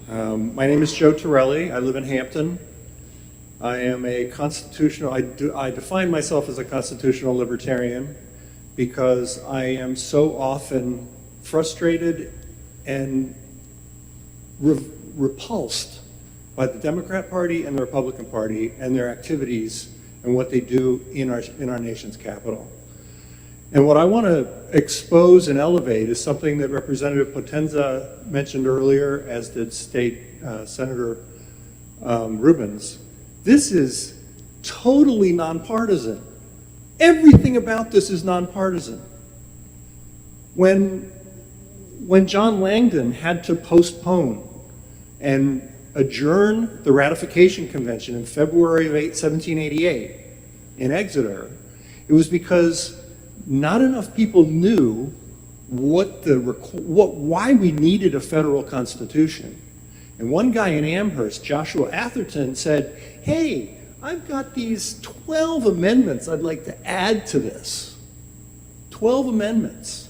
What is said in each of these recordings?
My name is Joe Torelli. I live in Hampton. I am a constitutional, I define myself as a constitutional libertarian because I am so often frustrated and repulsed by the Democrat Party and the Republican Party and their activities and what they do in our nation's capital. And what I want to expose and elevate is something that Representative Potenza mentioned earlier, as did State Senator Rubens. This is totally nonpartisan. Everything about this is nonpartisan. When John Langdon had to postpone and adjourn the ratification convention in February of 1788 in Exeter, it was because not enough people knew why we needed a federal constitution. And one guy in Amherst, Joshua Atherton, said, hey, I've got these 12 amendments I'd like to add to this. 12 amendments.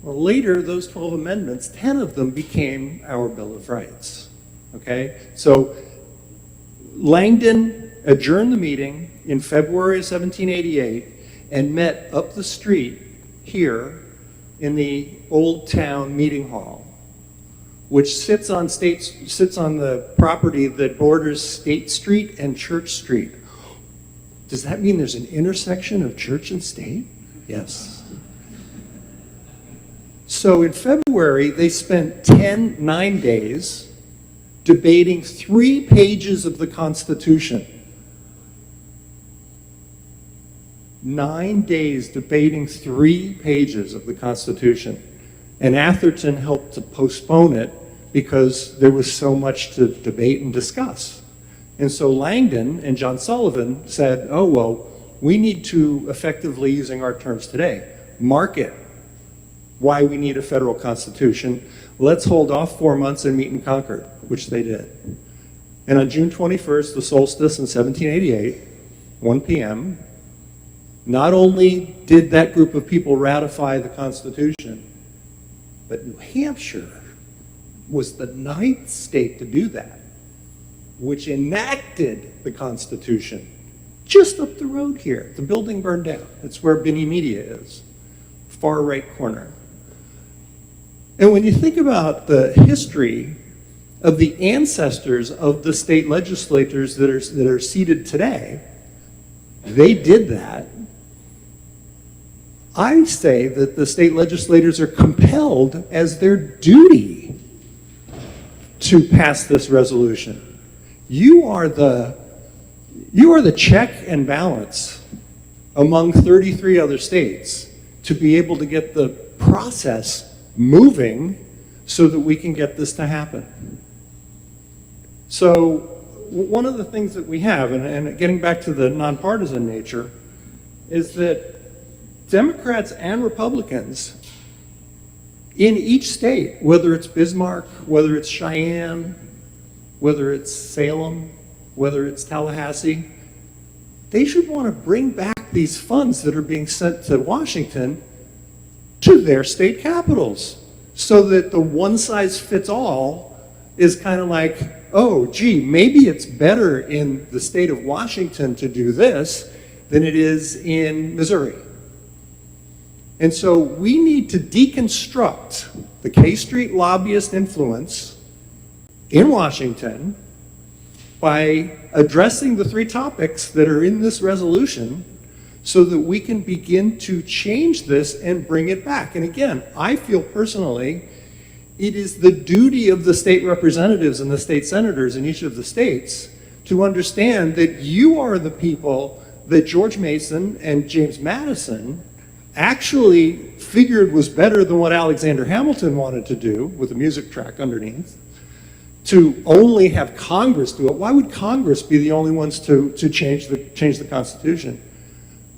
Well, later, those 12 amendments, 10 of them became our Bill of Rights. Okay? So Langdon adjourned the meeting in February of 1788 and met up the street here in the Old Town Meeting Hall, which sits on the property that borders State Street and Church Street. Does that mean there's an intersection of church and state? Yes. So in February, they spent 9 days debating 3 pages of the Constitution. 9 days debating 3 pages of the Constitution. And Atherton helped to postpone it because there was so much to debate and discuss. And so Langdon and John Sullivan said, oh, well, we need to, effectively using our terms today, market why we need a federal constitution. Let's hold off 4 months and meet in Concord, which they did. And on June 21st, the solstice in 1788, 1 p.m., not only did that group of people ratify the Constitution, but New Hampshire was the 9th state to do that, which enacted the Constitution just up the road here. The building burned down. That's where Binney Media is, far right corner. And when you think about the history of the ancestors of the state legislators that are seated today, they did that. I say that the state legislators are compelled as their duty to pass this resolution. You are the check and balance among 33 other states to be able to get the process moving so that we can get this to happen. So one of the things that we have, and getting back to the nonpartisan nature, is that Democrats and Republicans in each state, whether it's Bismarck, whether it's Cheyenne, whether it's Salem, whether it's Tallahassee, they should want to bring back these funds that are being sent to Washington to their state capitals, so that the one-size-fits-all is kind of like, oh, gee, maybe it's better in the state of Washington to do this than it is in Missouri. And so we need to deconstruct the K Street lobbyist influence in Washington by addressing the 3 topics that are in this resolution so that we can begin to change this and bring it back. And again, I feel personally it is the duty of the state representatives and the state senators in each of the states to understand that you are the people that George Mason and James Madison actually figured was better than what Alexander Hamilton wanted to do with a music track underneath, to only have Congress do it. Why would Congress be the only ones to change the Constitution?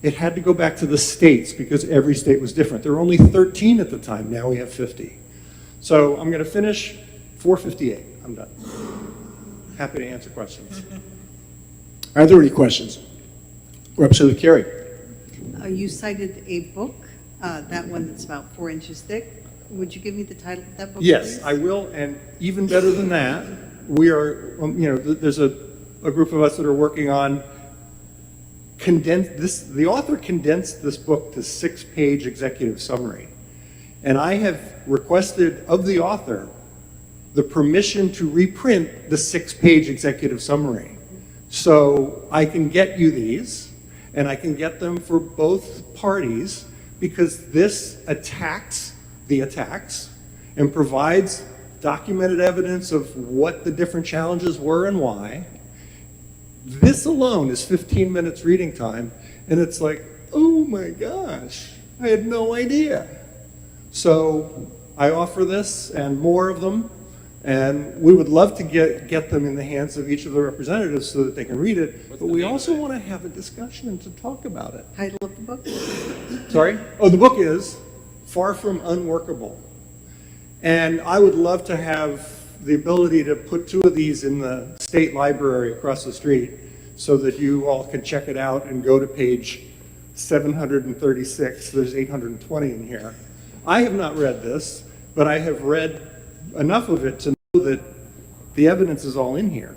It had to go back to the states because every state was different. There were only 13 at the time. Now we have 50. So I'm going to finish 4:58. I'm done. Happy to answer questions. Are there any questions? Representative Carey. You cited a book, that one that's about 4 inches thick. Would you give me the title of that book, Yes, please? I will, and even better than that, we are, there's a group of us that are working on the author condensed this book to 6-page executive summary. And I have requested of the author the permission to reprint the 6-page executive summary. So I can get you these, and I can get them for both parties, because this attacks the attacks and provides documented evidence of what the different challenges were and why. This alone is 15 minutes reading time, and it's like, oh my gosh, I had no idea. So I offer this and more of them, and we would love to get them in the hands of each of the representatives so that they can read it, but we also want to have a discussion to talk about it. Title of the book? Sorry? Oh, the book is Far From Unworkable. And I would love to have the ability to put 2 of these in the state library across the street so that you all can check it out and go to page 736. There's 820 in here. I have not read this, but I have read enough of it to know that the evidence is all in here.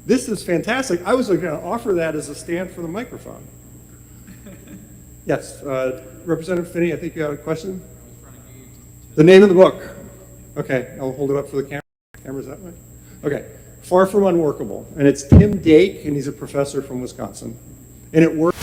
This is fantastic. I was going to offer that as a stand for the microphone. Yes, Representative Finney, I think you had a question? The name of the book. Okay, I'll hold it up for the camera. Camera's that way? Okay, Far From Unworkable. And it's Tim Dake, and he's a professor from Wisconsin. And it works.